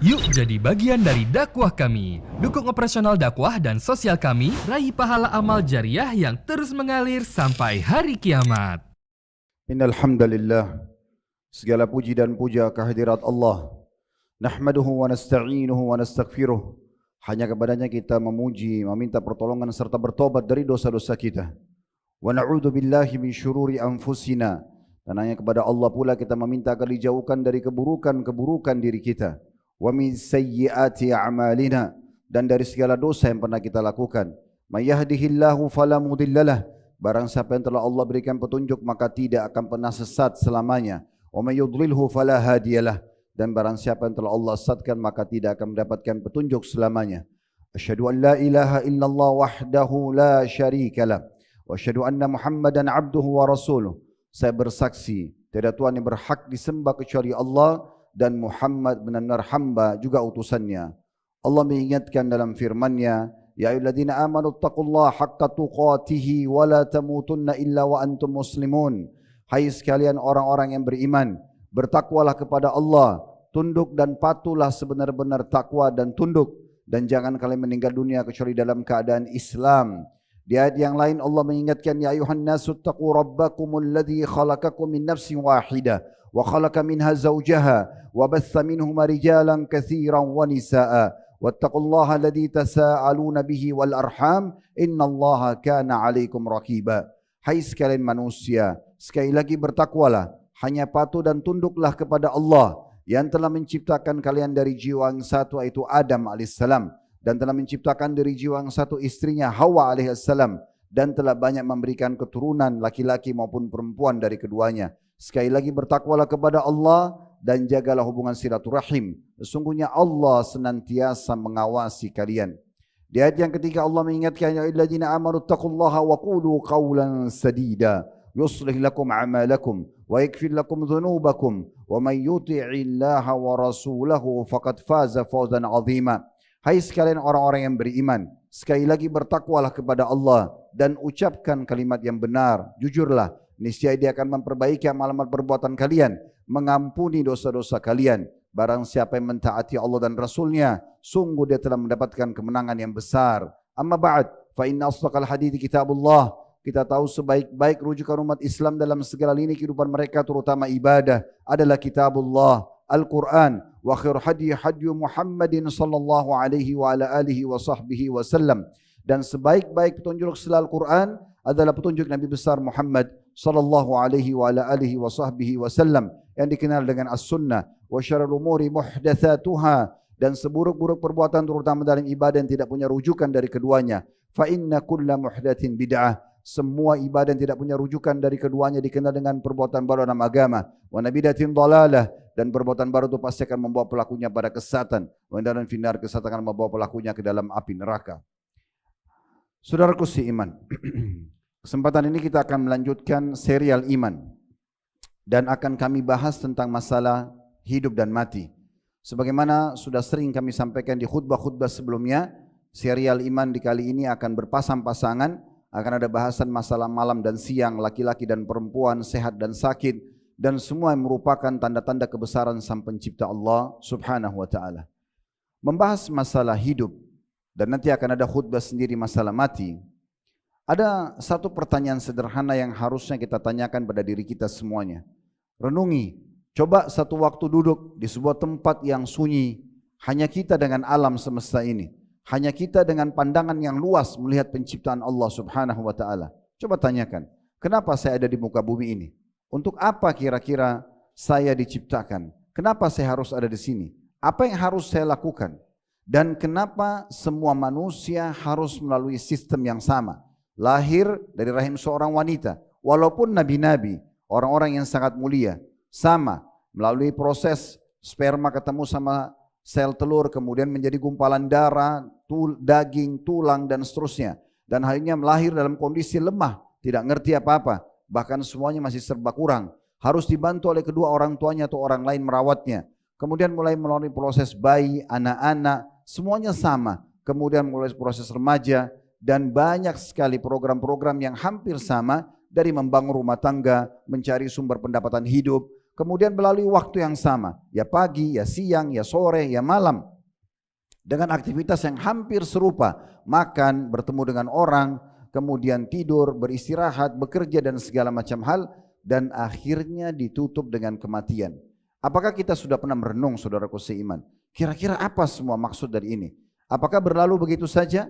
Yuk jadi bagian dari dakwah kami. Dukung operasional dakwah dan sosial kami, raih pahala amal jariah yang terus mengalir sampai hari kiamat. Innal hamdalillah, segala puji dan puja kehadirat Allah. Nahmaduhu wa nasta'inuhu wa nastaghfiruh. Hanya kepadanya kita memuji, meminta pertolongan serta bertobat dari dosa-dosa kita. Wa na'udzu billahi min syururi anfusina. Dan hanya kepada Allah pula kita meminta agar dijauhkan dari keburukan-keburukan diri kita. Wa min sayyiati a'malina, dan dari segala dosa yang pernah kita lakukan. May yahdihillahu fala mudhillalah, barang siapa yang telah Allah berikan petunjuk maka tidak akan pernah sesat selamanya. Wa may yudlilhu fala hadiyalah, dan barang siapa yang telah Allah sesatkan maka tidak akan mendapatkan petunjuk selamanya. Asyhadu an la ilaha illallah wahdahu la syarikalah wa asyhadu anna Muhammadan abduhu wa rasuluh. Saya bersaksi tiada Tuhan yang berhak disembah kecuali Allah, dan Muhammad benar-benar hamba juga utusannya. Allah mengingatkan dalam firman-Nya, ya ayyuhalladzina amanu taqullaha haqqa tuqatih wa la tamutunna illa wa antum muslimun. Hai sekalian orang-orang yang beriman, bertakwalah kepada Allah, tunduk dan patuhlah sebenar-benar takwa dan tunduk, dan jangan kalian meninggal dunia kecuali dalam keadaan Islam. Di ayat yang lain Allah mengingatkan, ya ayuhan nasu taqu rabbakumul ladzi khalaqakum min nafsin wahidah wa khalaqa minha zawjaha wa batha minhuma rijalan katsiran wa nisaa wattaqullaha alladzi tasaaluna bihi wal arham innallaha kana 'alaikum raqiba. Hai sekalian manusia, sekali lagi bertakwalah, hanya patuh dan tunduklah kepada Allah yang telah menciptakan kalian dari jiwa yang satu, yaitu Adam alaihissalam, dan telah menciptakan dari jiwa yang satu istrinya Hawa alaihissalam, dan telah banyak memberikan keturunan laki-laki maupun perempuan dari keduanya. Sekali lagi bertakwalah kepada Allah dan jagalah hubungan silaturahim. Sesungguhnya Allah senantiasa mengawasi kalian. Di ayat yang ketiga Allah mengingatkan, ya ayyuhalladzina amanu taqullaha wa qulu qawlan sadida yuslih lakum a'malakum wa yaghfir lakum dhunubakum wa may yuti'illaha wa rasulahu faqad faza fawzan 'azima. Hai sekalian orang-orang yang beriman, sekali lagi bertakwalah kepada Allah dan ucapkan kalimat yang benar, jujurlah. Niscaya dia akan memperbaiki amal-amal perbuatan kalian, mengampuni dosa-dosa kalian. Barang siapa yang mentaati Allah dan Rasulnya, sungguh dia telah mendapatkan kemenangan yang besar. Amma ba'd, fa inna asdaqal hadithi kitabullah. Kita tahu sebaik-baik rujukan umat Islam dalam segala lini kehidupan mereka, terutama ibadah, adalah kitabullah, Al-Quran. Wa khair hadi Muhammadin sallallahu alaihi wa ala alihi wa sahbihi wa sallam. Dan sebaik-baik petunjuk setelah Al-Quran adalah petunjuk Nabi besar Muhammad sallallahu alaihi wa ala alihi wa sahbihi wasallam, yang dikenal dengan as-sunnah. Wa syarrul umuri muhdatsatuha, dan seburuk-buruk perbuatan terutama dalam ibadah yang tidak punya rujukan dari keduanya. Fa inna kulla muhdatsin bid'ah, semua ibadah yang tidak punya rujukan dari keduanya dikenal dengan perbuatan baru dalam agama. Wa nabidatin dhalalah, dan perbuatan baru itu pasti akan membawa pelakunya pada kesesatan. Wa dalam finar, kesesatan akan membawa pelakunya ke dalam api neraka. Saudaraku si iman, kesempatan ini kita akan melanjutkan serial iman dan akan kami bahas tentang masalah hidup dan mati. Sebagaimana sudah sering kami sampaikan di khutbah-khutbah sebelumnya, serial iman di kali ini akan berpasang-pasangan, akan ada bahasan masalah malam dan siang, laki-laki dan perempuan, sehat dan sakit, dan semua yang merupakan tanda-tanda kebesaran Sang Pencipta Allah Subhanahu wa taala. Membahas masalah hidup, dan nanti akan ada khutbah sendiri masalah mati. Ada satu pertanyaan sederhana yang harusnya kita tanyakan pada diri kita semuanya. Renungi, coba satu waktu duduk di sebuah tempat yang sunyi, hanya kita dengan alam semesta ini, hanya kita dengan pandangan yang luas melihat penciptaan Allah Subhanahu wa taala. Coba tanyakan, kenapa saya ada di muka bumi ini? Untuk apa kira-kira saya diciptakan? Kenapa saya harus ada di sini? Apa yang harus saya lakukan? Dan kenapa semua manusia harus melalui sistem yang sama? Lahir dari rahim seorang wanita, walaupun nabi-nabi, orang-orang yang sangat mulia, sama melalui proses sperma ketemu sama sel telur, kemudian menjadi gumpalan darah, daging, tulang, dan seterusnya. Dan akhirnya melahir dalam kondisi lemah, tidak ngerti apa-apa, bahkan semuanya masih serba kurang. Harus dibantu oleh kedua orang tuanya atau orang lain merawatnya. Kemudian mulai melalui proses bayi, anak-anak, semuanya sama. Kemudian mulai proses remaja, dan banyak sekali program-program yang hampir sama, dari membangun rumah tangga, mencari sumber pendapatan hidup, kemudian melalui waktu yang sama, ya pagi, ya siang, ya sore, ya malam, dengan aktivitas yang hampir serupa, makan, bertemu dengan orang, kemudian tidur, beristirahat, bekerja dan segala macam hal, dan akhirnya ditutup dengan kematian. Apakah kita sudah pernah merenung, saudaraku seiman? Kira-kira apa semua maksud dari ini? Apakah berlalu begitu saja?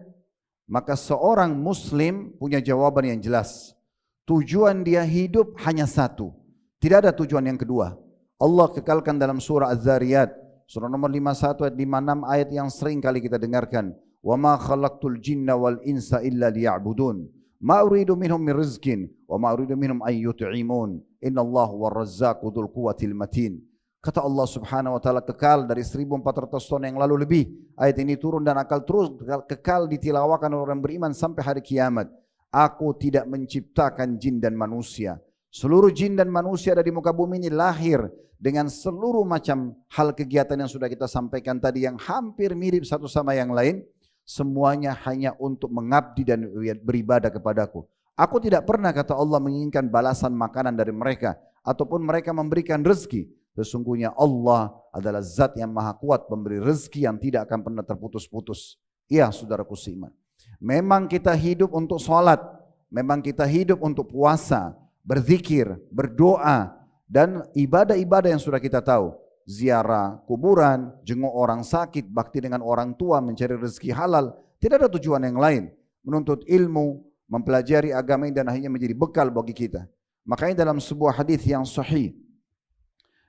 Maka seorang muslim punya jawaban yang jelas. Tujuan dia hidup hanya satu. Tidak ada tujuan yang kedua. Allah kekalkan dalam surah Az-Zariyat, surah nomor 51 ayat 56, ayat yang sering kali kita dengarkan. Wa ma khalaqtul jinna wal insa illa liya'budun. Ma uridu minhum min rizqin wa ma uridu minhum an yut'imun. Innallahu war-razzaqu dzul quwwatil matin. Kata Allah Subhanahu wa taala kekal dari 1400 tahun yang lalu lebih. Ayat ini turun dan akan terus kekal ditilawakan oleh orang beriman sampai hari kiamat. Aku tidak menciptakan jin dan manusia. Seluruh jin dan manusia ada di muka bumi ini lahir dengan seluruh macam hal kegiatan yang sudah kita sampaikan tadi yang hampir mirip satu sama yang lain. Semuanya hanya untuk mengabdi dan beribadah kepadaku. Aku tidak pernah, kata Allah, menginginkan balasan makanan dari mereka ataupun mereka memberikan rezeki. Sesungguhnya Allah adalah zat yang maha kuat pemberi rezeki yang tidak akan pernah terputus-putus. Iya saudaraku seiman. Memang kita hidup untuk sholat, memang kita hidup untuk puasa, berzikir, berdoa, dan ibadah-ibadah yang sudah kita tahu. Ziarah kuburan, jenguk orang sakit, bakti dengan orang tua, mencari rezeki halal. Tidak ada tujuan yang lain. Menuntut ilmu, mempelajari agama ini dan akhirnya menjadi bekal bagi kita. Makanya dalam sebuah hadis yang sahih,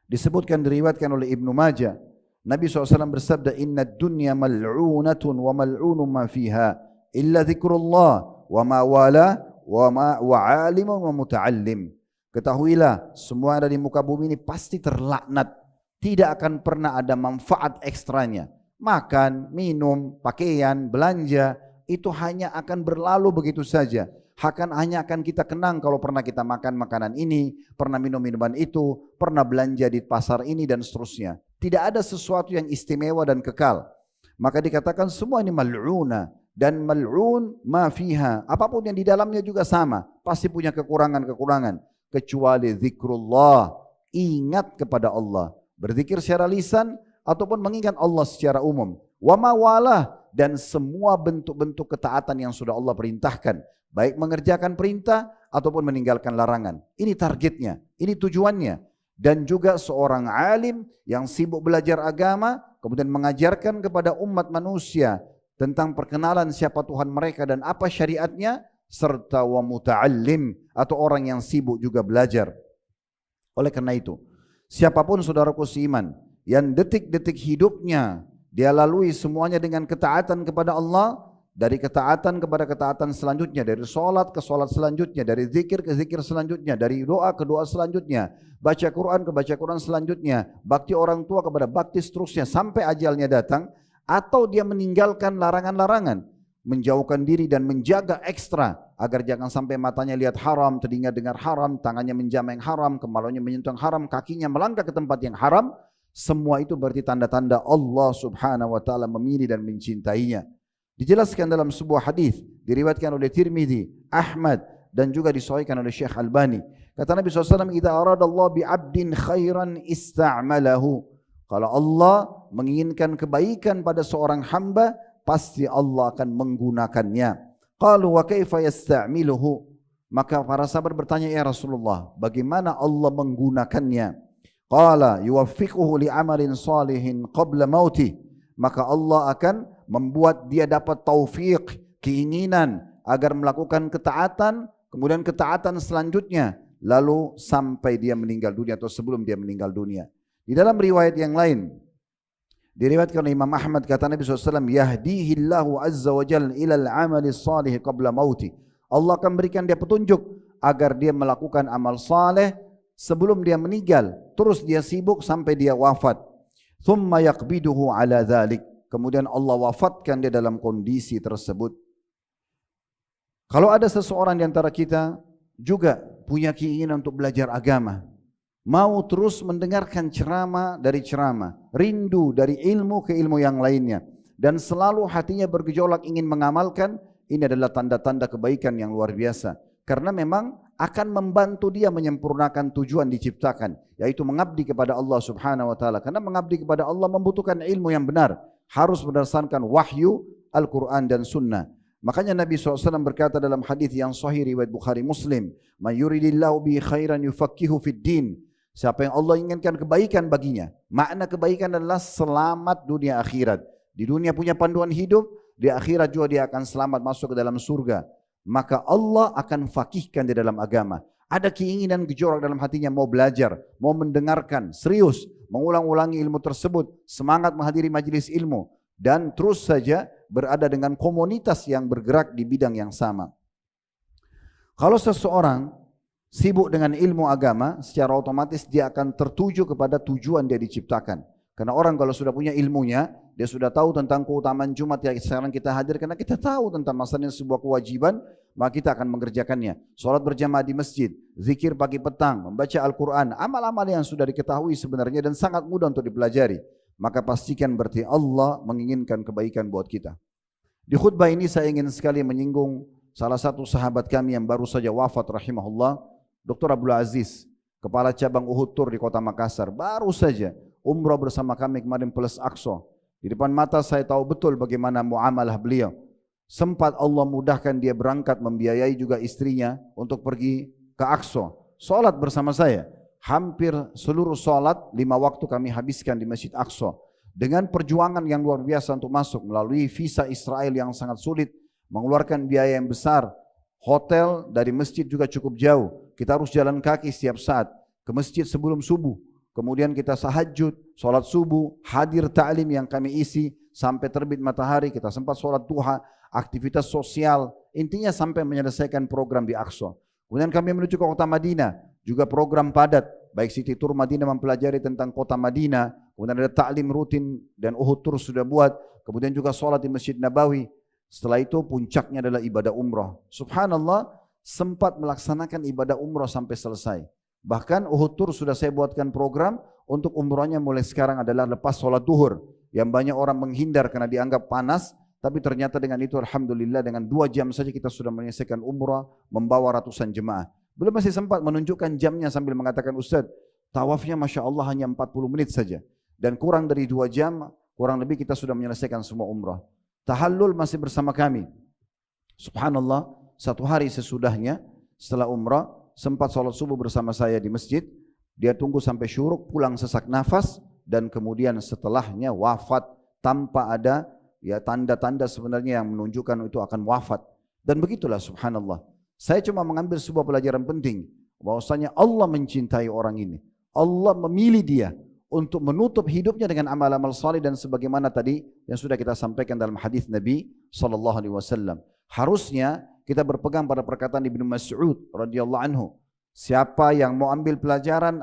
disebutkan diriwayatkan oleh Ibnu Majah, Nabi SAW bersabda, Inna dunya mal'unatun wa mal'unun ma fiha illa zikrullah wa ma wala wa alimun wa muta'allim. Ketahuilah semua yang ada di muka bumi ini pasti terlaknat, tidak akan pernah ada manfaat ekstranya. Makan, minum, pakaian, belanja itu hanya akan berlalu begitu saja. Hanya akan kita kenang kalau pernah kita makan makanan ini, pernah minum minuman itu, pernah belanja di pasar ini dan seterusnya. Tidak ada sesuatu yang istimewa dan kekal. Maka dikatakan semua ini mal'una, dan mal'un ma fiha. Apapun yang di dalamnya juga sama, pasti punya kekurangan-kekurangan. Kecuali zikrullah, ingat kepada Allah. Berzikir secara lisan ataupun mengingat Allah secara umum. Wa ma walah, dan semua bentuk-bentuk ketaatan yang sudah Allah perintahkan. Baik mengerjakan perintah ataupun meninggalkan larangan. Ini targetnya, ini tujuannya. Dan juga seorang alim yang sibuk belajar agama, kemudian mengajarkan kepada umat manusia tentang perkenalan siapa Tuhan mereka dan apa syariatnya, serta wa muta'allim, atau orang yang sibuk juga belajar. Oleh karena itu, siapapun saudaraku seiman yang detik-detik hidupnya dia lalui semuanya dengan ketaatan kepada Allah, dari ketaatan kepada ketaatan selanjutnya, dari sholat ke sholat selanjutnya, dari zikir ke zikir selanjutnya, dari doa ke doa selanjutnya, baca Quran ke baca Quran selanjutnya, bakti orang tua kepada bakti seterusnya sampai ajalnya datang, atau dia meninggalkan larangan-larangan, menjauhkan diri dan menjaga ekstra agar jangan sampai matanya lihat haram, telinga dengar haram, tangannya menjamah yang haram, kemaluannya menyentuh yang haram, kakinya melangkah ke tempat yang haram. Semua itu berarti tanda-tanda Allah Subhanahu wa taala memilih dan mencintainya. Dijelaskan dalam sebuah hadis diriwayatkan oleh Tirmidzi, Ahmad dan juga disahihkan oleh Syekh Albani. Kata Nabi SAW, "Idza aradallahu bi'abdin khairan ista'malahu." Kalau Allah menginginkan kebaikan pada seorang hamba, pasti Allah akan menggunakannya. Qalu wa kaifa yasta'miluhu? Maka para sahabat bertanya, ya Rasulullah, bagaimana Allah menggunakannya? Qala yuwaffiquhu li'amalin salihin qabla mautih. Maka Allah akan membuat dia dapat taufik, keinginan agar melakukan ketaatan, kemudian ketaatan selanjutnya, lalu sampai dia meninggal dunia atau sebelum dia meninggal dunia. Di dalam riwayat yang lain, diriwayatkan oleh Imam Ahmad, kata Nabi SAW, yahdihillahu azza wa jalla ilal amali salih qabla mauti. Allah akan berikan dia petunjuk agar dia melakukan amal saleh sebelum dia meninggal, terus dia sibuk sampai dia wafat. Thumma yaqbiduhu ala dhalik. Kemudian Allah wafatkan dia dalam kondisi tersebut. Kalau ada seseorang di antara kita juga punya keinginan untuk belajar agama, mau terus mendengarkan ceramah dari ceramah, rindu dari ilmu ke ilmu yang lainnya, dan selalu hatinya bergejolak ingin mengamalkan, ini adalah tanda-tanda kebaikan yang luar biasa. Karena memang akan membantu dia menyempurnakan tujuan diciptakan, yaitu mengabdi kepada Allah Subhanahu wa taala. Karena mengabdi kepada Allah membutuhkan ilmu yang benar, harus berdasarkan wahyu Al-Quran dan Sunnah. Makanya Nabi SAW berkata dalam hadis yang sahih riwayat Bukhari Muslim, "Man yuridillahu bi khairan yufaqqihu fid din." Siapa yang Allah inginkan kebaikan baginya. Makna kebaikan adalah selamat dunia akhirat. Di dunia punya panduan hidup, di akhirat juga dia akan selamat masuk ke dalam surga. Maka Allah akan fakihkan di dalam agama. Ada keinginan gejolak dalam hatinya, mau belajar, mau mendengarkan, serius, mengulang-ulangi ilmu tersebut, semangat menghadiri majelis ilmu, dan terus saja berada dengan komunitas yang bergerak di bidang yang sama. Kalau seseorang sibuk dengan ilmu agama, secara otomatis dia akan tertuju kepada tujuan dia diciptakan. Karena orang kalau sudah punya ilmunya, dia sudah tahu tentang keutamaan Jumat yang sekarang kita hadir, karena kita tahu tentang masalahnya sebuah kewajiban, maka kita akan mengerjakannya. Salat berjamaah di masjid, zikir pagi petang, membaca Al-Quran, amal-amal yang sudah diketahui sebenarnya dan sangat mudah untuk dipelajari. Maka pastikan berarti Allah menginginkan kebaikan buat kita. Di khutbah ini saya ingin sekali menyinggung salah satu sahabat kami yang baru saja wafat rahimahullah, Dr. Abdul Aziz, Kepala Cabang Uhud Tur di Kota Makassar. Baru saja umrah bersama kami kemarin plus Aqsa. Di depan mata saya tahu betul bagaimana muamalah beliau. Sempat Allah mudahkan dia berangkat membiayai juga istrinya untuk pergi ke Aqsa. Salat bersama saya. Hampir seluruh salat 5 waktu kami habiskan di Masjid Aqsa. Dengan perjuangan yang luar biasa untuk masuk melalui visa Israel yang sangat sulit, mengeluarkan biaya yang besar. Hotel dari masjid juga cukup jauh. Kita harus jalan kaki setiap saat ke masjid sebelum subuh. Kemudian kita tahajud, sholat subuh, hadir ta'lim yang kami isi sampai terbit matahari. Kita sempat sholat duha, aktivitas sosial. Intinya sampai menyelesaikan program di Aqsa. Kemudian kami menuju ke kota Madinah, juga program padat. Baik City Tour Madinah mempelajari tentang kota Madinah. Kemudian ada ta'lim rutin dan Uhud Tour sudah buat. Kemudian juga sholat di Masjid Nabawi. Setelah itu puncaknya adalah ibadah umrah. Subhanallah, sempat melaksanakan ibadah umrah sampai selesai. Bahkan Uhud Tour sudah saya buatkan program untuk umrahnya mulai sekarang adalah lepas sholat duhur. Yang banyak orang menghindar karena dianggap panas. Tapi ternyata dengan itu alhamdulillah dengan 2 jam saja kita sudah menyelesaikan umrah, membawa ratusan jemaah. Belum masih sempat menunjukkan jamnya sambil mengatakan, Ustaz, tawafnya Masya Allah hanya 40 menit saja. Dan kurang dari 2 jam, kurang lebih kita sudah menyelesaikan semua umrah. Tahallul masih bersama kami. Subhanallah, 1 hari sesudahnya setelah umrah, sempat sholat subuh bersama saya di masjid. Dia tunggu sampai syuruk, pulang sesak nafas, dan kemudian setelahnya wafat tanpa ada ya tanda-tanda sebenarnya yang menunjukkan itu akan wafat. Dan begitulah subhanallah. Saya cuma mengambil sebuah pelajaran penting, bahwasanya Allah mencintai orang ini. Allah memilih dia untuk menutup hidupnya dengan amal-amal saleh dan sebagaimana tadi yang sudah kita sampaikan dalam hadis Nabi SAW. Harusnya kita berpegang pada perkataan Ibnu Mas'ud radhiyallahu anhu. Siapa yang mau ambil pelajaran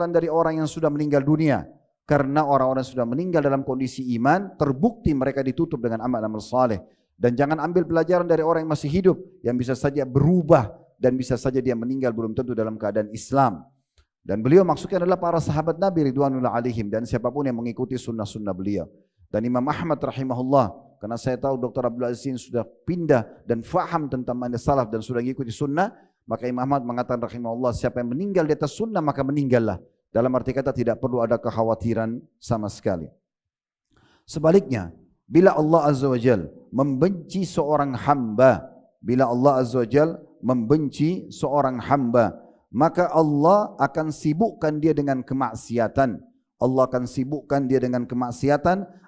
dari orang yang sudah meninggal dunia. Karena orang-orang sudah meninggal dalam kondisi iman, terbukti mereka ditutup dengan amal-amal saleh. Dan jangan ambil pelajaran dari orang yang masih hidup, yang bisa saja berubah dan bisa saja dia meninggal belum tentu dalam keadaan Islam. Dan beliau maksudnya adalah para sahabat Nabi ridwanullah alaihim dan siapapun yang mengikuti sunnah-sunnah beliau. Dan Imam Ahmad rahimahullah, karena saya tahu Dr. Abdul Aziz sudah pindah dan faham tentang manhaj salaf dan sudah mengikuti sunnah, maka Imam Ahmad mengatakan rahimahullah, siapa yang meninggal di atas sunnah maka meninggallah. Dalam arti kata tidak perlu ada kekhawatiran sama sekali. Sebaliknya, bila Allah Azza wa Jal membenci seorang hamba, maka Allah akan sibukkan dia dengan kemaksiatan.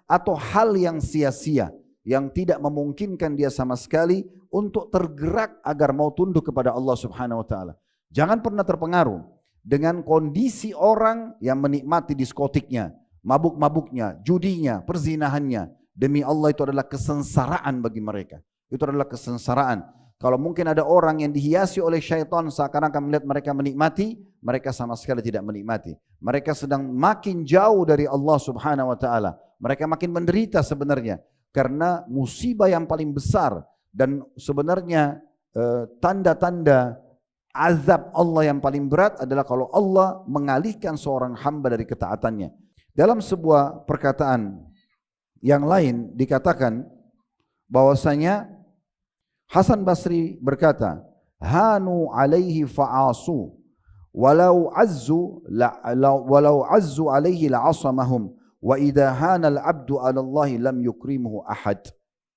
Atau hal yang sia-sia, yang tidak memungkinkan dia sama sekali untuk tergerak agar mau tunduk kepada Allah Subhanahu wa taala. Jangan pernah terpengaruh dengan kondisi orang yang menikmati diskotiknya, mabuk-mabuknya, judinya, perzinahannya. Demi Allah itu adalah kesengsaraan bagi mereka. Itu adalah kesengsaraan. Kalau mungkin ada orang yang dihiasi oleh syaitan seakan-akan melihat mereka menikmati, mereka sama sekali tidak menikmati. Mereka sedang makin jauh dari Allah Subhanahu wa taala. Mereka makin menderita sebenarnya karena musibah yang paling besar dan sebenarnya tanda-tanda azab Allah yang paling berat adalah kalau Allah mengalihkan seorang hamba dari ketaatannya. Dalam sebuah perkataan yang lain dikatakan bahwasanya Hasan Basri berkata, hanu alaihi fa'asu walau azzu alaihi la'asamahum wa idha hana al-abdu 'ala Allah lam yukrimuhu ahad.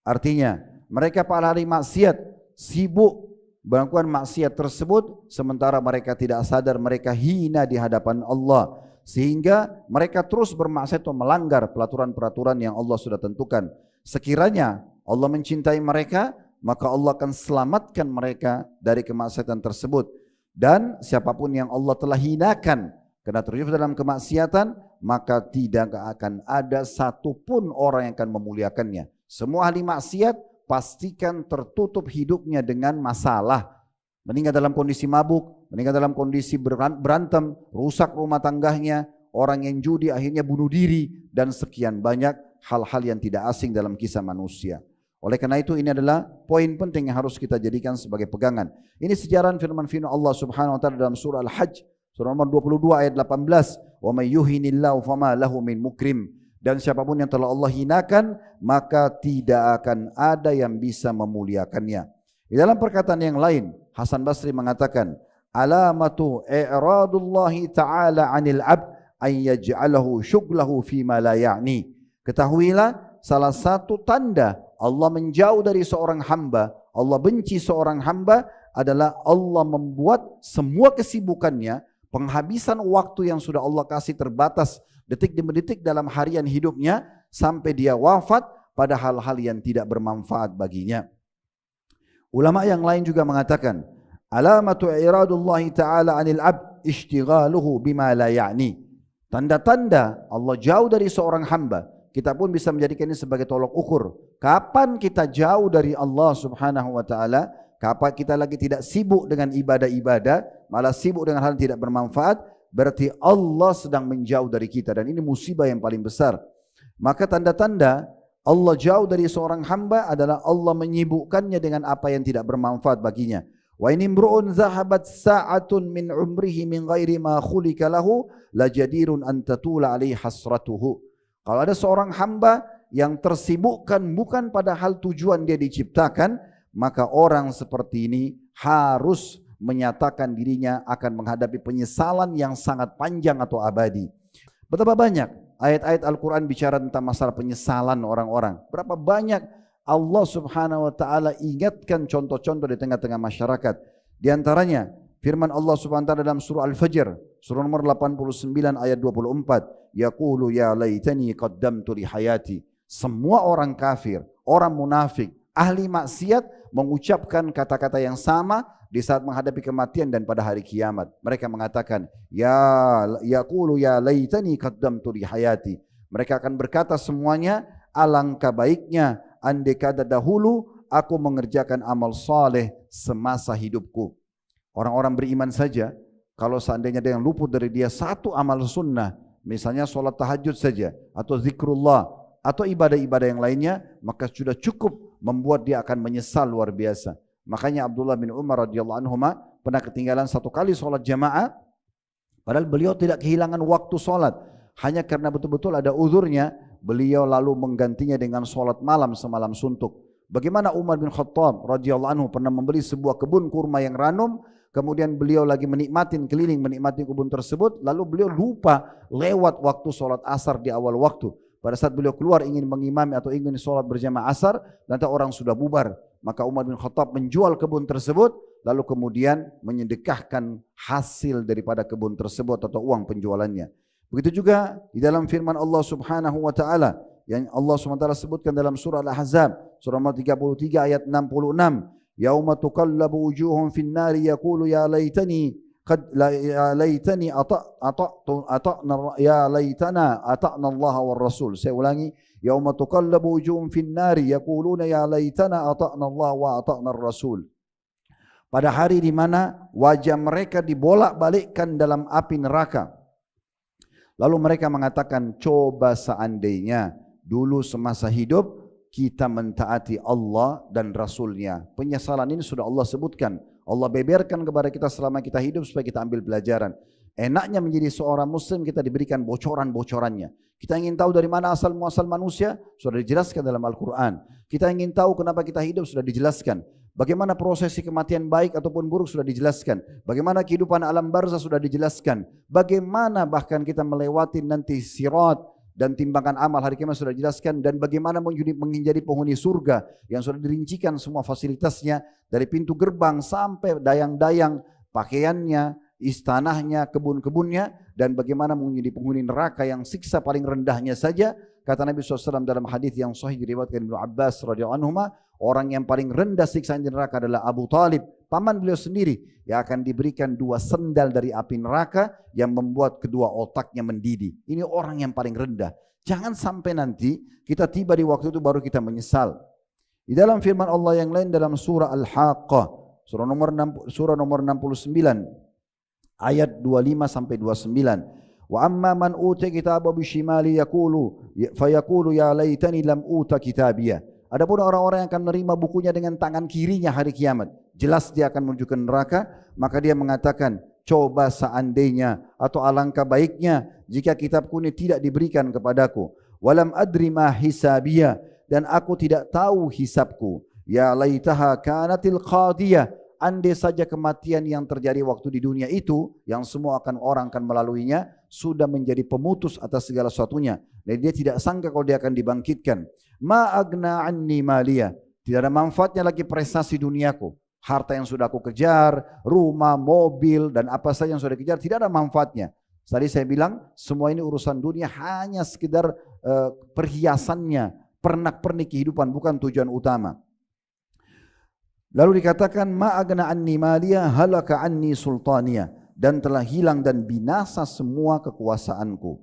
Artinya, mereka para ahli maksiat sibuk melakukan maksiat tersebut sementara mereka tidak sadar mereka hina di hadapan Allah, sehingga mereka terus bermaksiat atau melanggar peraturan-peraturan yang Allah sudah tentukan. Sekiranya Allah mencintai mereka, maka Allah akan selamatkan mereka dari kemaksiatan tersebut. Dan siapapun yang Allah telah hinakan karena terjebak dalam kemaksiatan, maka tidak akan ada satupun orang yang akan memuliakannya. Semua ahli maksiat pastikan tertutup hidupnya dengan masalah. Meninggal dalam kondisi mabuk, meninggal dalam kondisi berantem, rusak rumah tangganya, orang yang judi akhirnya bunuh diri, dan sekian banyak hal-hal yang tidak asing dalam kisah manusia. Oleh karena itu ini adalah poin penting yang harus kita jadikan sebagai pegangan. Ini sejarah firman-firman Allah Subhanahu wa taala dalam surah Al-Hajj, surah nomor 22 ayat 18, "Wa may yuhinillahu fama lahu min mukrim." Dan siapapun yang telah Allah hinakan, maka tidak akan ada yang bisa memuliakannya. Di dalam perkataan yang lain, Hasan Basri mengatakan, "Alamatu i'radullahi ta'ala 'anil 'abd an yaj'alahu syughlahu fi ma la ya'ni." Ketahuilah, salah satu tanda Allah menjauh dari seorang hamba, Allah benci seorang hamba adalah Allah membuat semua kesibukannya, penghabisan waktu yang sudah Allah kasih terbatas detik demi detik dalam harian hidupnya sampai dia wafat pada hal-hal yang tidak bermanfaat baginya. Ulama yang lain juga mengatakan, alamatu i'radullahi ta'ala 'anil 'abd ishtighaluhu bima la ya'ni. Tanda-tanda Allah jauh dari seorang hamba, kita pun bisa menjadikan ini sebagai tolok ukur. Kapan kita jauh dari Allah Subhanahu wa taala? Kapan kita lagi tidak sibuk dengan ibadah-ibadah, malah sibuk dengan hal yang tidak bermanfaat, berarti Allah sedang menjauh dari kita, dan ini musibah yang paling besar. Maka tanda-tanda Allah jauh dari seorang hamba adalah Allah menyibukkannya dengan apa yang tidak bermanfaat baginya. Wa in imru'un zahabat sa'atun min umrihi min ghairi ma khulika lahu lajadirun an tatula alaihi hasratuhu. Kalau ada seorang hamba yang tersibukkan bukan pada hal tujuan dia diciptakan, maka orang seperti ini harus menyatakan dirinya akan menghadapi penyesalan yang sangat panjang atau abadi. Betapa banyak ayat-ayat Al-Quran bicara tentang masalah penyesalan orang-orang. Berapa banyak Allah Subhanahu wa taala ingatkan contoh-contoh di tengah-tengah masyarakat. Di antaranya firman Allah Subhanahu wa taala dalam surah Al-Fajr, surah nomor 89 ayat 24, yaqulu ya laitani qaddamtu li hayati. Semua orang kafir, orang munafik, ahli maksiat mengucapkan kata-kata yang sama di saat menghadapi kematian dan pada hari kiamat. Mereka mengatakan, yaqulu ya laitani qaddamtu li hayati. Mereka akan berkata semuanya, alangkah baiknya andai kata dahulu aku mengerjakan amal saleh semasa hidupku. Orang-orang beriman saja, kalau seandainya ada yang luput dari dia satu amal sunnah, misalnya sholat tahajud saja, atau zikrullah, atau ibadah-ibadah yang lainnya, maka sudah cukup membuat dia akan menyesal luar biasa. Makanya Abdullah bin Umar radhiyallahu anhu pernah ketinggalan satu kali sholat jamaah, padahal beliau tidak kehilangan waktu sholat, hanya karena betul-betul ada uzurnya, beliau lalu menggantinya dengan sholat malam semalam suntuk. Bagaimana Umar bin Khattab radhiyallahu anhu pernah membeli sebuah kebun kurma yang ranum, kemudian beliau lagi keliling menikmati kebun tersebut, lalu beliau lupa lewat waktu sholat asar di awal waktu. Pada saat beliau keluar ingin mengimami atau ingin sholat berjamaah asar, nanti orang sudah bubar. Maka Umar bin Khattab menjual kebun tersebut, lalu kemudian menyedekahkan hasil daripada kebun tersebut atau uang penjualannya. Begitu juga di dalam firman Allah Subhanahu wa taala yang Allah Subhanahu wa taala sebutkan dalam surah Al-Ahzab, surah nomor 33 ayat 66. Yauma tuqallabu wujuhum fin nari yaqulu ya laitani ata'na Allah war Rasul. Saya ulangi, yauma tuqallabu wujuhum fin nari yaquluna ya laitana ata'na Allah wa ata'na Rasul. Pada hari di mana wajah mereka dibolak-balikkan dalam api neraka, lalu mereka mengatakan, coba seandainya dulu semasa hidup kita mentaati Allah dan Rasulnya. Penyesalan ini sudah Allah sebutkan. Allah beberkan kepada kita selama kita hidup supaya kita ambil pelajaran. Enaknya menjadi seorang muslim kita diberikan bocoran-bocorannya. Kita ingin tahu dari mana asal muasal manusia, sudah dijelaskan dalam Al-Quran. Kita ingin tahu kenapa kita hidup, sudah dijelaskan. Bagaimana prosesi kematian baik ataupun buruk sudah dijelaskan. Bagaimana kehidupan alam barzah sudah dijelaskan. Bagaimana bahkan kita melewati nanti sirat dan timbangan amal hari kiamat sudah dijelaskan. Dan bagaimana menjadi penghuni surga yang sudah dirincikan semua fasilitasnya. Dari pintu gerbang sampai dayang-dayang, pakaiannya, istanahnya, kebun-kebunnya, dan bagaimana menjadi penghuni neraka yang siksa paling rendahnya saja. Kata Nabi SAW dalam hadis yang sahih diriwayatkan Ibnu Abbas radhiyallahu anhuma, orang yang paling rendah siksaan di neraka adalah Abu Talib, paman beliau sendiri, yang akan diberikan 2 sendal dari api neraka yang membuat kedua otaknya mendidih. Ini orang yang paling rendah. Jangan sampai nanti kita tiba di waktu itu baru kita menyesal. Di dalam firman Allah yang lain dalam surah Al-Haqqah, surah nomor 69, ayat 25 sampai 29. Wa amma man utiya kitabahu bishimali fayaqulu ya laitani lam uta kitabiyah. Adapun orang-orang yang akan menerima bukunya dengan tangan kirinya hari kiamat, jelas dia akan menuju ke neraka, maka dia mengatakan, coba seandainya atau alangkah baiknya jika kitabku ini tidak diberikan kepadaku. Walam adri ma hisabiyah, dan aku tidak tahu hisabku. Ya laitaha kanatil qadiyah, andai saja kematian yang terjadi waktu di dunia itu, yang semua orang akan melaluinya, sudah menjadi pemutus atas segala sesuatunya. Dan dia tidak sangka kalau dia akan dibangkitkan. Ma agna anni maliyah, tidak ada manfaatnya lagi prestasi duniaku. Harta yang sudah aku kejar, rumah, mobil, dan apa saja yang sudah dikejar, tidak ada manfaatnya. Tadi saya bilang, semua ini urusan dunia hanya sekedar perhiasannya, pernak-pernik kehidupan, bukan tujuan utama. Lalu dikatakan ma agna anni maliyah halaka anni sultaniyah, dan telah hilang dan binasa semua kekuasaanku.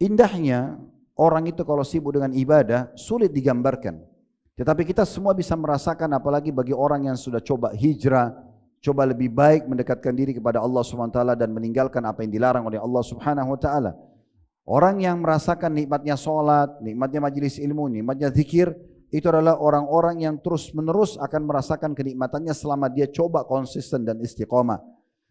Indahnya orang itu kalau sibuk dengan ibadah sulit digambarkan. Tetapi kita semua bisa merasakan, apalagi bagi orang yang sudah coba hijrah, coba lebih baik mendekatkan diri kepada Allah Subhanahu wa taala dan meninggalkan apa yang dilarang oleh Allah Subhanahu wa taala. Orang yang merasakan nikmatnya salat, nikmatnya majelis ilmu, nikmatnya zikir, itu adalah orang-orang yang terus-menerus akan merasakan kenikmatannya selama dia coba konsisten dan istiqomah.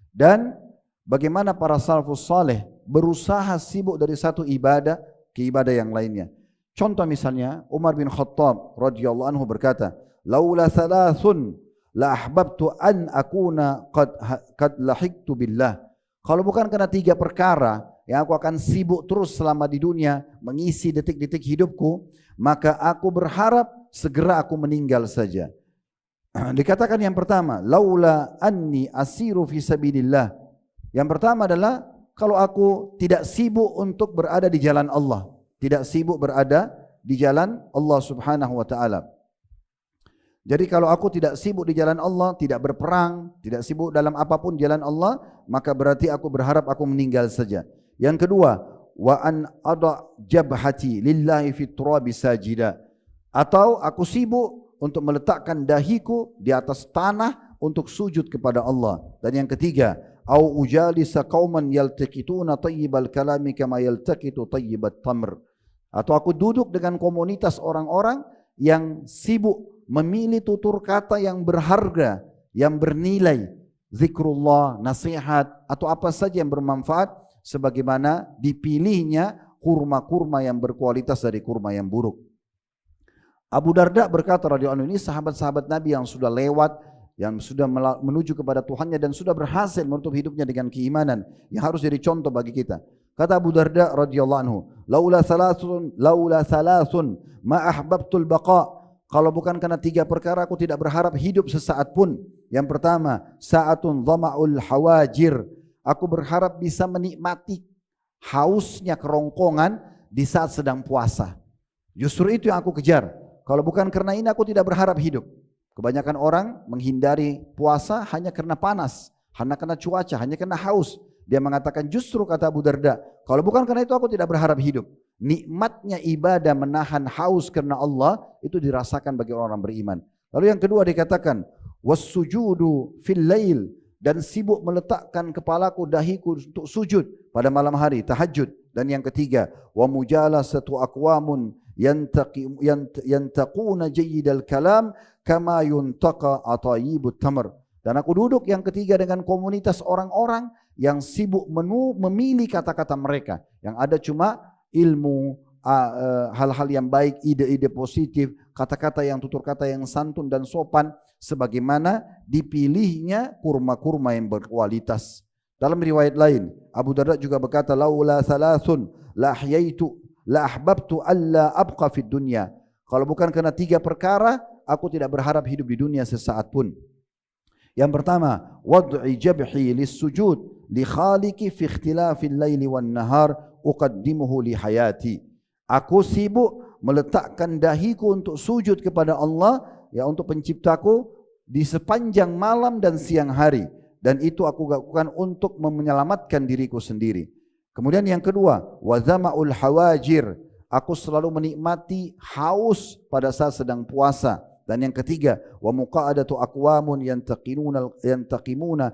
Dan bagaimana para salafus saleh berusaha sibuk dari satu ibadah ke ibadah yang lainnya. Contoh misalnya Umar bin Khattab radhiyallahu anhu berkata, "Laula thalathun la ahbabtu an akuna qad lahiktu billah." Kalau bukan karena 3 perkara yang aku akan sibuk terus selama di dunia mengisi detik-detik hidupku, maka aku berharap segera aku meninggal saja. Dikatakan yang pertama, laula anni asiru fi sabilillah. Yang pertama adalah kalau aku tidak sibuk untuk berada di jalan Allah, tidak sibuk berada di jalan Allah Subhanahu wa taala. Jadi kalau aku tidak sibuk di jalan Allah, tidak berperang, tidak sibuk dalam apapun jalan Allah, maka berarti aku berharap aku meninggal saja. Yang kedua, wa an ada jabhati lillahi fit turabi sajida, atau aku sibuk untuk meletakkan dahiku di atas tanah untuk sujud kepada Allah. Dan yang ketiga, au ujalisa qauman yaltaqituna tayyibal kalami kama yaltaqitu tayyibat tamr, atau aku duduk dengan komunitas orang-orang yang sibuk memilih tutur kata yang berharga, yang bernilai, zikrullah, nasihat, atau apa saja yang bermanfaat, sebagaimana dipilihnya kurma-kurma yang berkualitas dari kurma yang buruk. Abu Darda berkata radhiyallahu anhu, ini sahabat-sahabat Nabi yang sudah lewat, yang sudah menuju kepada Tuhannya dan sudah berhasil menutup hidupnya dengan keimanan, yang harus jadi contoh bagi kita. Kata Abu Darda radhiyallahu anhu, laula thalathun ma ahbabtul baqa. Kalau bukan karena 3 perkara aku tidak berharap hidup sesaat pun. Yang pertama, sa'atun dhama'ul hawajir. Aku berharap bisa menikmati hausnya kerongkongan di saat sedang puasa. Justru itu yang aku kejar. Kalau bukan karena ini aku tidak berharap hidup. Kebanyakan orang menghindari puasa hanya karena panas, hanya karena cuaca, hanya karena haus. Dia mengatakan justru kata Abu Darda, kalau bukan karena itu aku tidak berharap hidup. Nikmatnya ibadah menahan haus karena Allah itu dirasakan bagi orang beriman. Lalu yang kedua dikatakan wassujudu fil lail, dan sibuk meletakkan kepalaku, dahiku untuk sujud pada malam hari, tahajud. Dan yang ketiga, wa mujalasatu aqwamun yantaquna jayyidal kalam kama yuntaqa atayibut tamr. Dan aku duduk yang ketiga dengan komunitas orang-orang yang sibuk memilih kata-kata mereka, yang ada cuma ilmu, hal-hal yang baik, ide-ide positif, kata-kata yang tutur kata yang santun dan sopan, sebagaimana dipilihnya kurma-kurma yang berkualitas. Dalam riwayat lain, Abu Darda juga berkata, laula thalathun la ahyaitu la ahbabtu alla abqa fid dunya. Kalau bukan karena 3 perkara, aku tidak berharap hidup di dunia sesaat pun. Yang pertama, wad'i jabhi lis-sujud li khaliqi fi ikhtilafil laili wan nahar uqaddimuhu li hayati. Aku sibuk meletakkan dahiku untuk sujud kepada Allah, ya, untuk penciptaku di sepanjang malam dan siang hari, dan itu aku lakukan untuk menyelamatkan diriku sendiri. Kemudian yang kedua, wa zama'ul hawajir. Aku selalu menikmati haus pada saat sedang puasa. Dan yang ketiga, wa muqa'adatu aqwamun yantakuna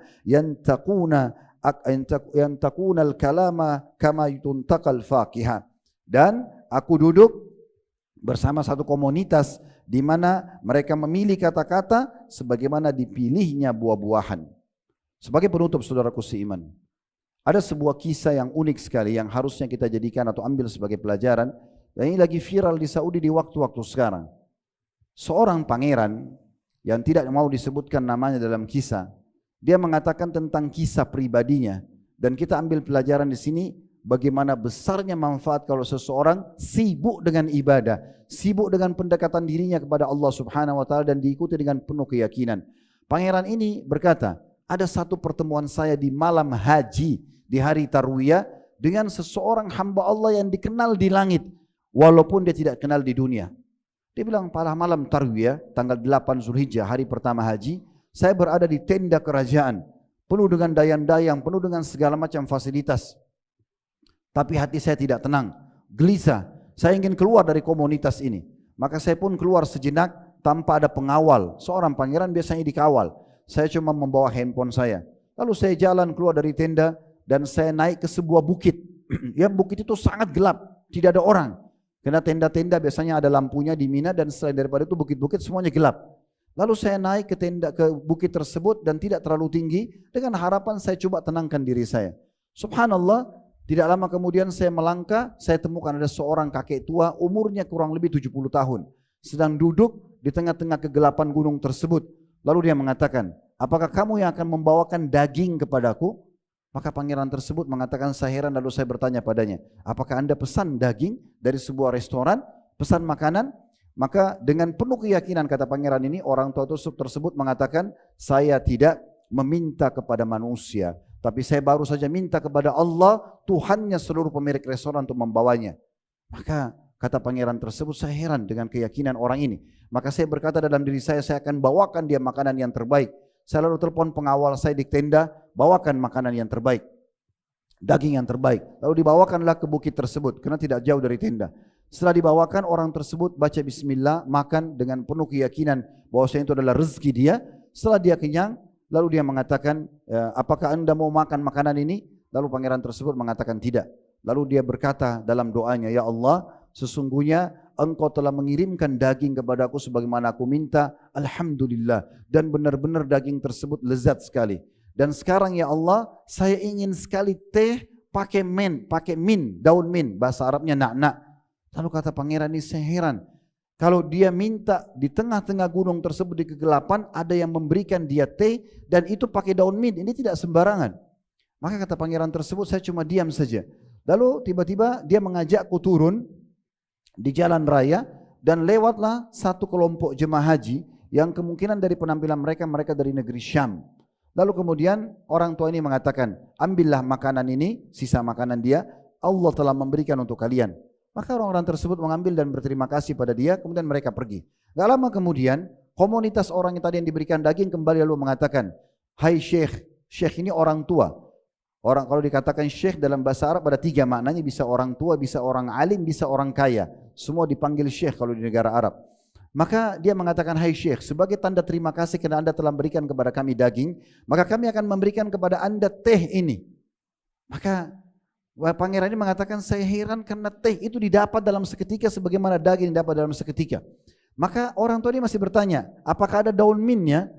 al-kalama kama yuntaqal faqihah. Dan aku duduk bersama satu komunitas di mana mereka memilih kata-kata sebagaimana dipilihnya buah-buahan. Sebagai penutup, saudaraku seiman, ada sebuah kisah yang unik sekali yang harusnya kita jadikan atau ambil sebagai pelajaran, dan ini lagi viral di Saudi di waktu-waktu sekarang. Seorang pangeran yang tidak mau disebutkan namanya dalam kisah, dia mengatakan tentang kisah pribadinya, dan kita ambil pelajaran di sini bagaimana besarnya manfaat kalau seseorang sibuk dengan ibadah, sibuk dengan pendekatan dirinya kepada Allah Subhanahu wa taala dan diikuti dengan penuh keyakinan. Pangeran ini berkata, ada satu pertemuan saya di malam haji di hari Tarwiyah dengan seseorang hamba Allah yang dikenal di langit walaupun dia tidak kenal di dunia. Dia bilang, pada malam Tarwiyah tanggal 8 Zulhijjah, hari pertama haji, saya berada di tenda kerajaan penuh dengan dayang-dayang, penuh dengan segala macam fasilitas. Tapi hati saya tidak tenang, gelisah. Saya ingin keluar dari komunitas ini. Maka saya pun keluar sejenak tanpa ada pengawal. Seorang pangeran biasanya dikawal. Saya cuma membawa handphone saya. Lalu saya jalan keluar dari tenda dan saya naik ke sebuah bukit. Yang bukit itu sangat gelap, tidak ada orang. Karena tenda-tenda biasanya ada lampunya di Mina, dan selain daripada itu bukit-bukit semuanya gelap. Lalu saya naik ke bukit tersebut dan tidak terlalu tinggi, dengan harapan saya coba tenangkan diri saya. Subhanallah, tidak lama kemudian saya melangkah, saya temukan ada seorang kakek tua, umurnya kurang lebih 70 tahun. Sedang duduk di tengah-tengah kegelapan gunung tersebut. Lalu dia mengatakan, apakah kamu yang akan membawakan daging kepadaku? Maka pangeran tersebut mengatakan, saya heran. Lalu saya bertanya padanya, apakah anda pesan daging dari sebuah restoran, pesan makanan? Maka dengan penuh keyakinan, kata pangeran ini, orang tua tersebut mengatakan, saya tidak meminta kepada manusia, tapi saya baru saja minta kepada Allah, Tuhannya seluruh pemilik restoran, untuk membawanya. Maka kata pangeran tersebut, saya heran dengan keyakinan orang ini. Maka saya berkata dalam diri saya akan bawakan dia makanan yang terbaik. Saya lalu telepon pengawal saya di tenda, bawakan makanan yang terbaik, daging yang terbaik. Lalu dibawakanlah ke bukit tersebut, karena tidak jauh dari tenda. Setelah dibawakan, orang tersebut baca bismillah, makan dengan penuh keyakinan bahwasanya itu adalah rezeki dia. Setelah dia kenyang, lalu dia mengatakan, apakah anda mau makan makanan ini? Lalu pangeran tersebut mengatakan tidak. Lalu dia berkata dalam doanya, ya Allah, sesungguhnya engkau telah mengirimkan daging kepadaku sebagaimana aku minta, alhamdulillah, dan benar-benar daging tersebut lezat sekali. Dan sekarang ya Allah, saya ingin sekali teh pakai min, daun min, bahasa Arabnya na'na'. Lalu kata pangeran ini, saya heran, kalau dia minta di tengah-tengah gunung tersebut di kegelapan, ada yang memberikan dia teh dan itu pakai daun min, ini tidak sembarangan. Maka kata pangeran tersebut, saya cuma diam saja. Lalu tiba-tiba dia mengajakku turun di jalan raya, dan lewatlah satu kelompok jemaah haji yang kemungkinan dari penampilan mereka dari negeri Syam. Lalu kemudian orang tua ini mengatakan, ambillah makanan ini, sisa makanan dia, Allah telah memberikan untuk kalian. Maka orang-orang tersebut mengambil dan berterima kasih pada dia, kemudian mereka pergi. Gak lama kemudian, komunitas orang yang tadi yang diberikan daging kembali lalu mengatakan, hai Syekh, Syekh ini orang tua. Orang kalau dikatakan syekh dalam bahasa Arab ada 3 maknanya, bisa orang tua, bisa orang alim, bisa orang kaya. Semua dipanggil syekh kalau di negara Arab. Maka dia mengatakan, hai syekh, sebagai tanda terima kasih karena anda telah memberikan kepada kami daging, maka kami akan memberikan kepada anda teh ini. Maka pangeran ini mengatakan, saya heran karena teh itu didapat dalam seketika sebagaimana daging didapat dalam seketika. Maka orang tua ini masih bertanya, apakah ada daun minnya?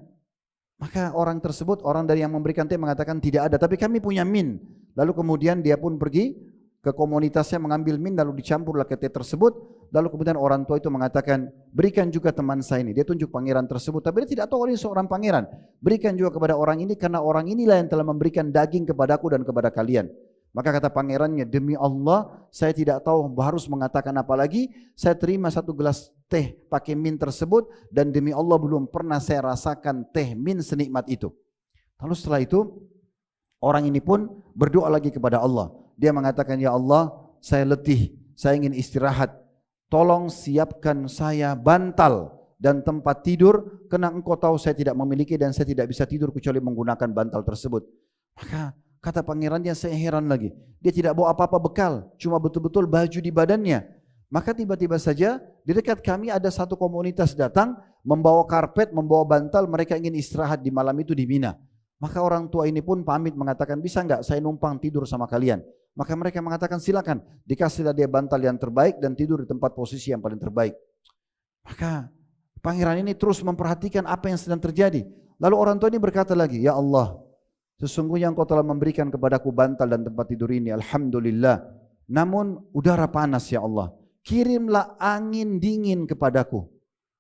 Maka orang tersebut, orang dari yang memberikan teh mengatakan tidak ada, tapi kami punya min. Lalu kemudian dia pun pergi ke komunitasnya mengambil min lalu dicampurlah ke teh tersebut. Lalu kemudian orang tua itu mengatakan, berikan juga teman saya ini. Dia tunjuk pangeran tersebut, tapi dia tidak tahu ini seorang pangeran. Berikan juga kepada orang ini karena orang inilah yang telah memberikan daging kepadaku dan kepada kalian. Maka kata pangerannya, demi Allah saya tidak tahu harus mengatakan apa lagi. Saya terima satu gelas teh pakai min tersebut dan demi Allah belum pernah saya rasakan teh min senikmat itu. Lalu setelah itu orang ini pun berdoa lagi kepada Allah. Dia mengatakan, ya Allah saya letih, saya ingin istirahat. Tolong siapkan saya bantal dan tempat tidur karena engkau tahu saya tidak memiliki dan saya tidak bisa tidur kecuali menggunakan bantal tersebut. Maka kata pangerannya, saya heran lagi. Dia tidak bawa apa-apa bekal, cuma betul-betul baju di badannya. Maka tiba-tiba saja di dekat kami ada satu komunitas datang, membawa karpet, membawa bantal, mereka ingin istirahat di malam itu di Mina. Maka orang tua ini pun pamit mengatakan, bisa enggak saya numpang tidur sama kalian? Maka mereka mengatakan silakan, dikasihlah dia bantal yang terbaik dan tidur di tempat posisi yang paling terbaik. Maka pangeran ini terus memperhatikan apa yang sedang terjadi. Lalu orang tua ini berkata lagi, ya Allah, sesungguhnya engkau telah memberikan kepadaku bantal dan tempat tidur ini, alhamdulillah. Namun udara panas ya Allah, kirimlah angin dingin kepadaku.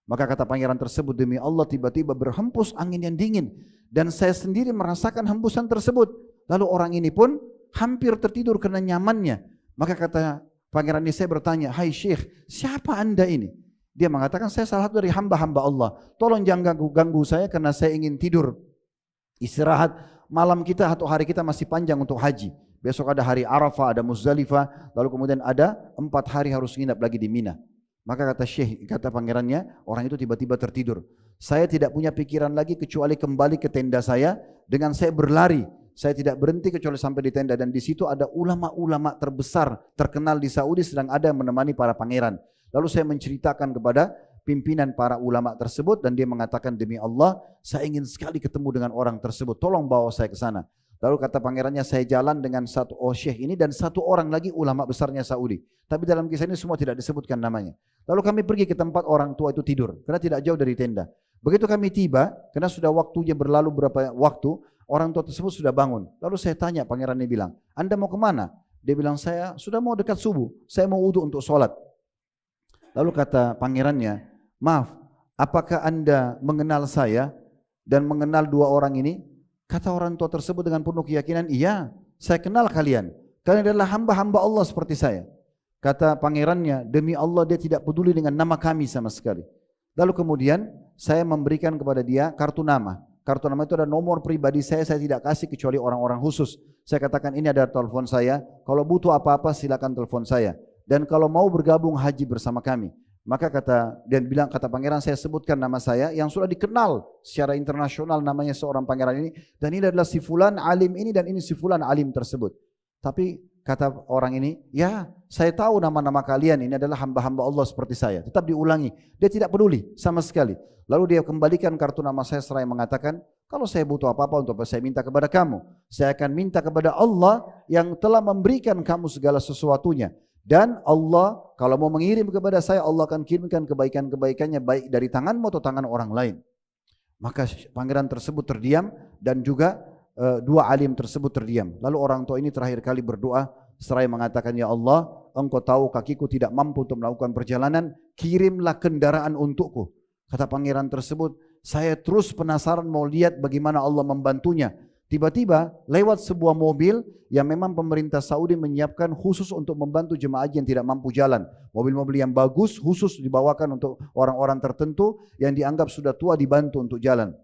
Maka kata pangeran tersebut, demi Allah tiba-tiba berhembus angin yang dingin. Dan saya sendiri merasakan hembusan tersebut. Lalu orang ini pun hampir tertidur karena nyamannya. Maka kata pangeran ini, saya bertanya, hai Syekh, siapa anda ini? Dia mengatakan, saya salah satu dari hamba-hamba Allah. Tolong jangan ganggu saya karena saya ingin tidur, istirahat. Malam kita atau hari kita masih panjang untuk haji. Besok ada hari Arafah, ada Muzdalifah, lalu kemudian ada 4 hari harus nginap lagi di Mina. Maka kata Syekh, kata pangerannya, orang itu tiba-tiba tertidur. Saya tidak punya pikiran lagi kecuali kembali ke tenda saya dengan saya berlari. Saya tidak berhenti kecuali sampai di tenda dan di situ ada ulama-ulama terbesar terkenal di Saudi sedang ada yang menemani para pangeran. Lalu saya menceritakan kepada pimpinan para ulama tersebut dan dia mengatakan, demi Allah saya ingin sekali ketemu dengan orang tersebut, tolong bawa saya ke sana. Lalu kata pangerannya, saya jalan dengan satu syekh ini dan satu orang lagi ulama besarnya Saudi. Tapi dalam kisah ini semua tidak disebutkan namanya. Lalu kami pergi ke tempat orang tua itu tidur karena tidak jauh dari tenda. Begitu kami tiba, karena sudah waktunya berlalu berapa waktu, orang tua tersebut sudah bangun. Lalu saya tanya, pangerannya bilang, anda mau kemana? Dia bilang, saya sudah mau dekat subuh, saya mau wudu untuk sholat. Lalu kata pangerannya, maaf, apakah anda mengenal saya dan mengenal 2 orang ini? Kata orang tua tersebut dengan penuh keyakinan, iya, saya kenal kalian. Kalian adalah hamba-hamba Allah seperti saya. Kata pangerannya, demi Allah dia tidak peduli dengan nama kami sama sekali. Lalu kemudian saya memberikan kepada dia kartu nama. Kartu nama itu ada nomor pribadi saya tidak kasih kecuali orang-orang khusus. Saya katakan, ini ada telepon saya, kalau butuh apa-apa silakan telepon saya. Dan kalau mau bergabung haji bersama kami. Maka kata pangeran, saya sebutkan nama saya yang sudah dikenal secara internasional namanya seorang pangeran ini. Dan ini adalah si fulan alim ini dan ini si fulan alim tersebut. Tapi kata orang ini, ya saya tahu nama-nama kalian ini adalah hamba-hamba Allah seperti saya. Tetap diulangi, dia tidak peduli sama sekali. Lalu dia kembalikan kartu nama saya seraya mengatakan, kalau saya butuh apa-apa untuk saya minta kepada kamu, saya akan minta kepada Allah yang telah memberikan kamu segala sesuatunya. Dan Allah kalau mau mengirim kepada saya, Allah akan kirimkan kebaikan-kebaikannya baik dari tanganmu atau tangan orang lain. Maka pangeran tersebut terdiam dan juga 2 alim tersebut terdiam. Lalu orang tua ini terakhir kali berdoa seraya mengatakan, ya Allah, engkau tahu kakiku tidak mampu untuk melakukan perjalanan, kirimlah kendaraan untukku. Kata pangeran tersebut, saya terus penasaran mau lihat bagaimana Allah membantunya. Tiba-tiba lewat sebuah mobil yang memang pemerintah Saudi menyiapkan khusus untuk membantu jemaah haji yang tidak mampu jalan. Mobil-mobil yang bagus khusus dibawakan untuk orang-orang tertentu yang dianggap sudah tua dibantu untuk jalan.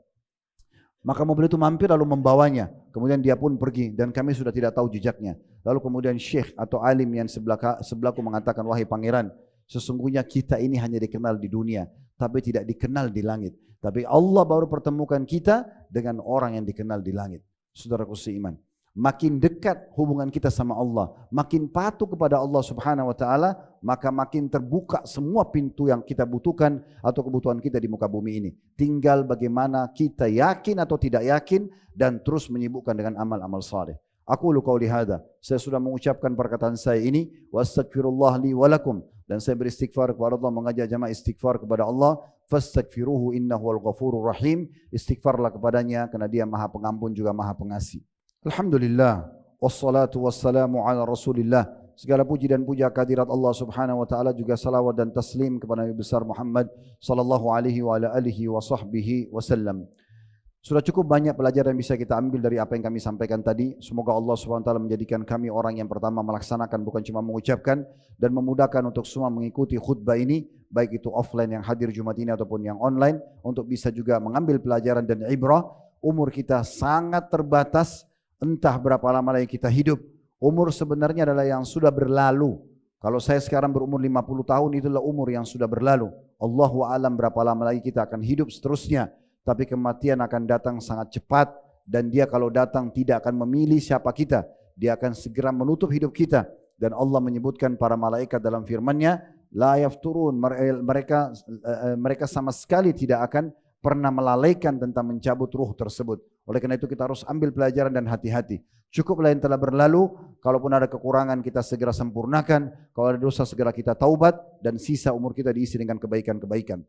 Maka mobil itu mampir lalu membawanya. Kemudian dia pun pergi dan kami sudah tidak tahu jejaknya. Lalu kemudian syekh atau alim yang sebelahku mengatakan, wahai pangeran, sesungguhnya kita ini hanya dikenal di dunia, tapi tidak dikenal di langit. Tapi Allah baru pertemukan kita dengan orang yang dikenal di langit. Saudaraku seiman, makin dekat hubungan kita sama Allah, makin patuh kepada Allah Subhanahu wa taala, maka makin terbuka semua pintu yang kita butuhkan atau kebutuhan kita di muka bumi ini. Tinggal bagaimana kita yakin atau tidak yakin dan terus menyibukkan dengan amal-amal saleh. Aku qauli hadza, saya sudah mengucapkan perkataan saya ini, wastaghfirullah li wa lakum, dan saya beristighfar kepada Allah, mengajak jamaah istighfar kepada Allah. Fastaghfiruhu innahu al-ghafurur rahim. Istighfarlah kepadanya karena dia Maha Pengampun juga Maha Pengasih. Alhamdulillah wassalatu wassalamu ala Rasulillah Segala puji dan puja kehadirat Allah Subhanahu wa taala, juga salawat dan taslim kepada Nabi besar Muhammad sallallahu alaihi wa ala alihi wa sahbihi wasallam. Sudah cukup banyak pelajaran yang bisa kita ambil dari apa yang kami sampaikan tadi. Semoga Allah Subhanahu wa taala menjadikan kami orang yang pertama melaksanakan, bukan cuma mengucapkan, dan memudahkan untuk semua mengikuti khutbah ini, baik itu offline yang hadir Jumat ini ataupun yang online, untuk bisa juga mengambil pelajaran dan ibrah. Umur kita sangat terbatas, entah berapa lama lagi kita hidup. Umur sebenarnya adalah yang sudah berlalu. Kalau saya sekarang berumur 50 tahun, itulah umur yang sudah berlalu. Allahu a'lam berapa lama lagi kita akan hidup seterusnya. Tapi kematian akan datang sangat cepat, dan dia kalau datang tidak akan memilih siapa kita. Dia akan segera menutup hidup kita. Dan Allah menyebutkan para malaikat dalam firman-Nya, la yafturun, mereka sama sekali tidak akan pernah melalaikan tentang mencabut ruh tersebut. Oleh karena itu kita harus ambil pelajaran dan hati-hati. Cukuplah yang telah berlalu, kalaupun ada kekurangan kita segera sempurnakan, kalau ada dosa segera kita taubat, dan sisa umur kita diisi dengan kebaikan-kebaikan.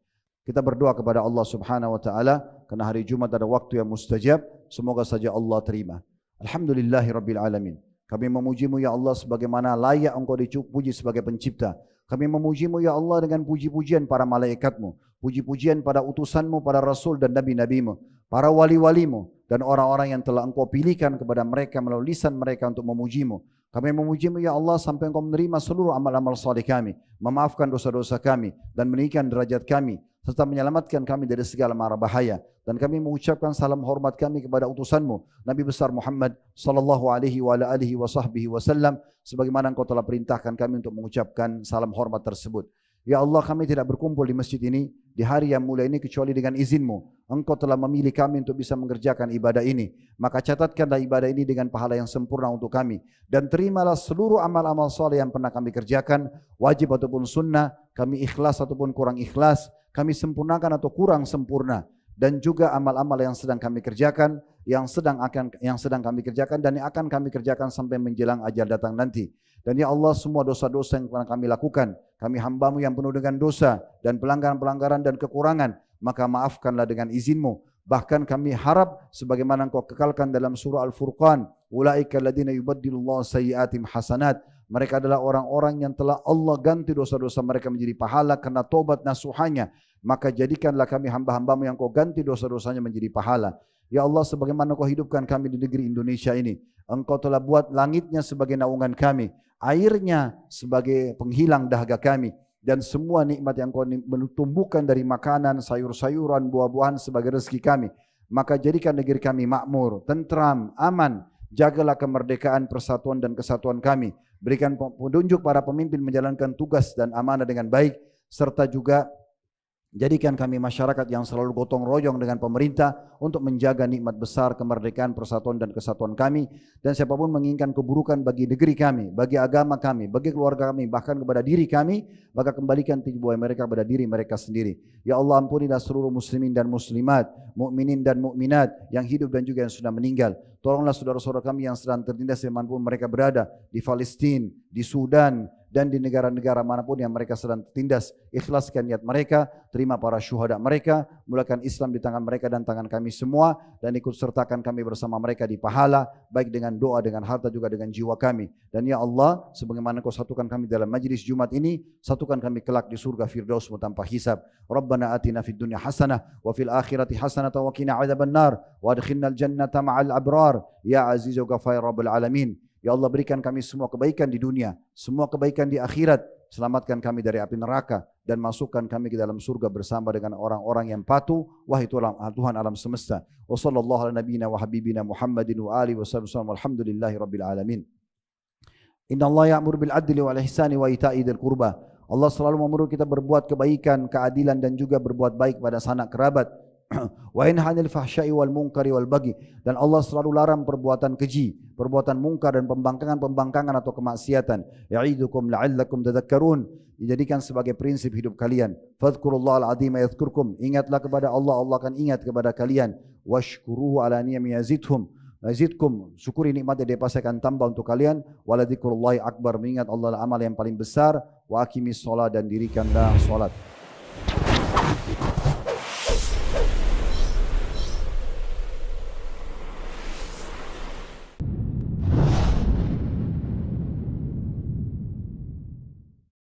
Kita berdoa kepada Allah Subhanahu wa taala, karena hari Jumat ada waktu yang mustajab, semoga saja Allah terima. Alhamdulillahirabbil alamin. Kami memuji-Mu ya Allah sebagaimana layak Engkau dipuji sebagai pencipta. Kami memuji-Mu ya Allah dengan puji-pujian para malaikat-Mu, puji-pujian pada utusan-Mu, para rasul dan nabi-nabi-Mu, para wali-wali-Mu, dan orang-orang yang telah Engkau pilihkan kepada mereka melalui lisan mereka untuk memuji-Mu. Kami memuji-Mu ya Allah sampai Engkau menerima seluruh amal-amal saleh kami, memaafkan dosa-dosa kami, dan meninggikan derajat kami, serta menyelamatkan kami dari segala mara bahaya. Dan kami mengucapkan salam hormat kami kepada utusan-Mu, Nabi besar Muhammad sallallahu alaihi wa ala alihi wa sahbihi wasallam, sebagaimana Engkau telah perintahkan kami untuk mengucapkan salam hormat tersebut. Ya Allah, kami tidak berkumpul di masjid ini di hari yang mulia ini kecuali dengan izin-Mu. Engkau telah memilih kami untuk bisa mengerjakan ibadah ini. Maka catatkanlah ibadah ini dengan pahala yang sempurna untuk kami. Dan terimalah seluruh amal-amal saleh yang pernah kami kerjakan, wajib ataupun sunnah, kami ikhlas ataupun kurang ikhlas, kami sempurnakan atau kurang sempurna. Dan juga amal-amal yang sedang kami kerjakan, yang sedang kami kerjakan dan yang akan kami kerjakan sampai menjelang ajal datang nanti. Dan ya Allah, semua dosa-dosa yang pernah kami lakukan, kami hamba-Mu yang penuh dengan dosa dan pelanggaran-pelanggaran dan kekurangan, maka maafkanlah dengan izin-Mu. Bahkan kami harap sebagaimana Engkau kekalkan dalam surah Al-Furqan, ulaika alladziina yubaddilullahu sayyi'atihim hasanat. Mereka adalah orang-orang yang telah Allah ganti dosa-dosa mereka menjadi pahala karena taubat nasuhanya. Maka jadikanlah kami hamba-hamba-Mu yang Kau ganti dosa-dosanya menjadi pahala. Ya Allah, sebagaimana Kau hidupkan kami di negeri Indonesia ini, Engkau telah buat langitnya sebagai naungan kami, airnya sebagai penghilang dahaga kami, dan semua nikmat yang Kau tumbuhkan dari makanan, sayur-sayuran, buah-buahan sebagai rezeki kami. Maka jadikan negeri kami makmur, tentram, aman. Jagalah kemerdekaan, persatuan dan kesatuan kami. Berikan petunjuk para pemimpin menjalankan tugas dan amanah dengan baik, serta juga jadikan kami masyarakat yang selalu gotong royong dengan pemerintah untuk menjaga nikmat besar kemerdekaan, persatuan dan kesatuan kami. Dan siapapun menginginkan keburukan bagi negeri kami, bagi agama kami, bagi keluarga kami, bahkan kepada diri kami, maka kembalikan tujuan mereka kepada diri mereka sendiri. Ya Allah, ampunilah seluruh muslimin dan muslimat, mukminin dan mukminat yang hidup dan juga yang sudah meninggal. Tolonglah saudara-saudara kami yang sedang tertindas dimanapun mereka berada, di Palestina, di Sudan, dan di negara-negara manapun yang mereka sedang tertindas. Ikhlaskan niat mereka, terima para syuhada mereka, mulakan Islam di tangan mereka dan tangan kami semua, dan ikut sertakan kami bersama mereka di pahala, baik dengan doa, dengan harta, juga dengan jiwa kami. Dan ya Allah, sebagaimana Kau satukan kami dalam majlis Jumat ini, satukan kami kelak di surga Firdaus-Mu tanpa hisab. Rabbana atina fid dunya hasanah wa fil akhirati hasanah wa qina adzabannar wa adkhilnal jannata ma'al abrar ya azizu ghafar rabbal alamin. Ya Allah, berikan kami semua kebaikan di dunia, semua kebaikan di akhirat. Selamatkan kami dari api neraka dan masukkan kami ke dalam surga bersama dengan orang-orang yang patuh. Wahai Tuhan alam semesta. Wa sallallahu ala nabiyyina wa habibina Muhammadin wa alihi wasallam. Walhamdulillahi rabbil alamin. Inna Allah ya'muru bil adli wal ihsani wa ita'i dzil qurba. Allah selalu menyuruh kita berbuat kebaikan, keadilan dan juga berbuat baik pada sanak kerabat. Wa yanha 'anil fahsya'i wal munkari wal baghi. Dan Allah selalu larang perbuatan keji, perbuatan mungkar dan pembangkangan atau kemaksiatan. Ya'idukum la'allakum tadhakkarun. Dijadikan sebagai prinsip hidup kalian. Fadhkurullahal 'azima yadhkurkum. Ingatlah kepada Allah, Allah akan ingat kepada kalian. Washkuruhu 'ala ni'ami yazidhum. Yazidkum, syukuri nikmat yang dia pasti akan tambah untuk kalian. Waladzikrullahi akbar, mengingat Allah adalah amal yang paling besar. Wa aqimis shalah, dan dirikanlah salat.